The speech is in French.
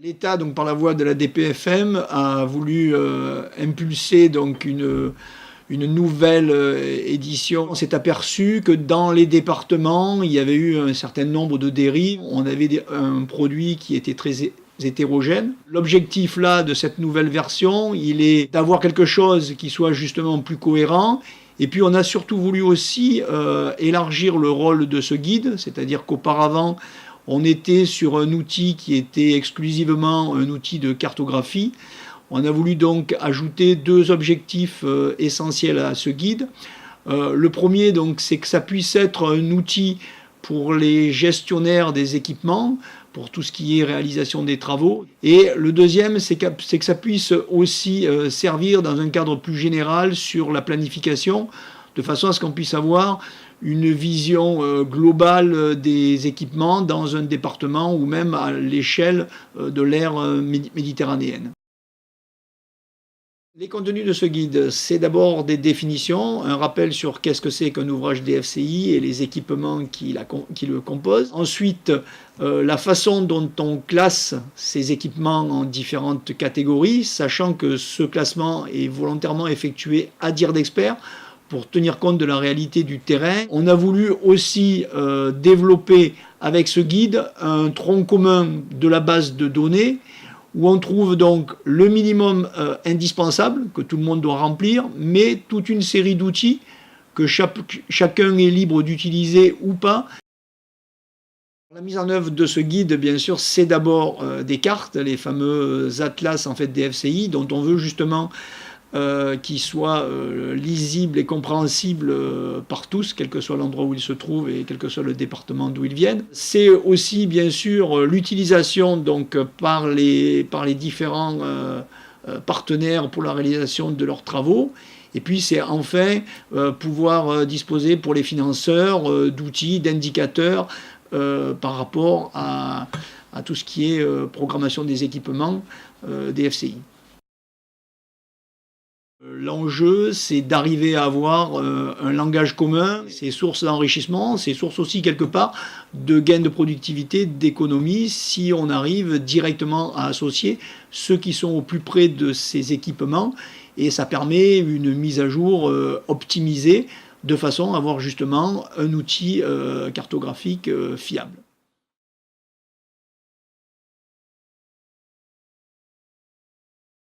L'État, donc par la voie de la DPFM, a voulu impulser donc une nouvelle édition. On s'est aperçu que dans les départements, il y avait eu un certain nombre de dérives. On avait un produit qui était très hétérogène. L'objectif là de cette nouvelle version, il est d'avoir quelque chose qui soit justement plus cohérent. Et puis on a surtout voulu aussi élargir le rôle de ce guide, c'est-à-dire qu'auparavant, on était sur un outil qui était exclusivement un outil de cartographie. On a voulu donc ajouter deux objectifs essentiels à ce guide. Le premier, donc, c'est que ça puisse être un outil pour les gestionnaires des équipements, pour tout ce qui est réalisation des travaux. Et le deuxième, c'est que ça puisse aussi servir dans un cadre plus général sur la planification, de façon à ce qu'on puisse avoir une vision globale des équipements dans un département ou même à l'échelle de l'ère méditerranéenne. Les contenus de ce guide, c'est d'abord des définitions, un rappel sur qu'est-ce que c'est qu'un ouvrage DFCI et les équipements qui le composent. Ensuite, la façon dont on classe ces équipements en différentes catégories, sachant que ce classement est volontairement effectué à dire d'expert pour tenir compte de la réalité du terrain. On a voulu aussi développer avec ce guide un tronc commun de la base de données où on trouve donc le minimum indispensable que tout le monde doit remplir, mais toute une série d'outils que chacun est libre d'utiliser ou pas. La mise en œuvre de ce guide, bien sûr, c'est d'abord des cartes, les fameux atlas en fait, DFCI, dont on veut justement qui soit lisible et compréhensible par tous, quel que soit l'endroit où ils se trouvent et quel que soit le département d'où ils viennent. C'est aussi bien sûr l'utilisation donc par les différents partenaires pour la réalisation de leurs travaux. Et puis c'est enfin pouvoir disposer pour les financeurs d'outils, d'indicateurs par rapport à tout ce qui est programmation des équipements DFCI. L'enjeu, c'est d'arriver à avoir un langage commun, c'est source d'enrichissement, c'est source aussi quelque part de gains de productivité, d'économie, si on arrive directement à associer ceux qui sont au plus près de ces équipements, et ça permet une mise à jour optimisée de façon à avoir justement un outil cartographique fiable.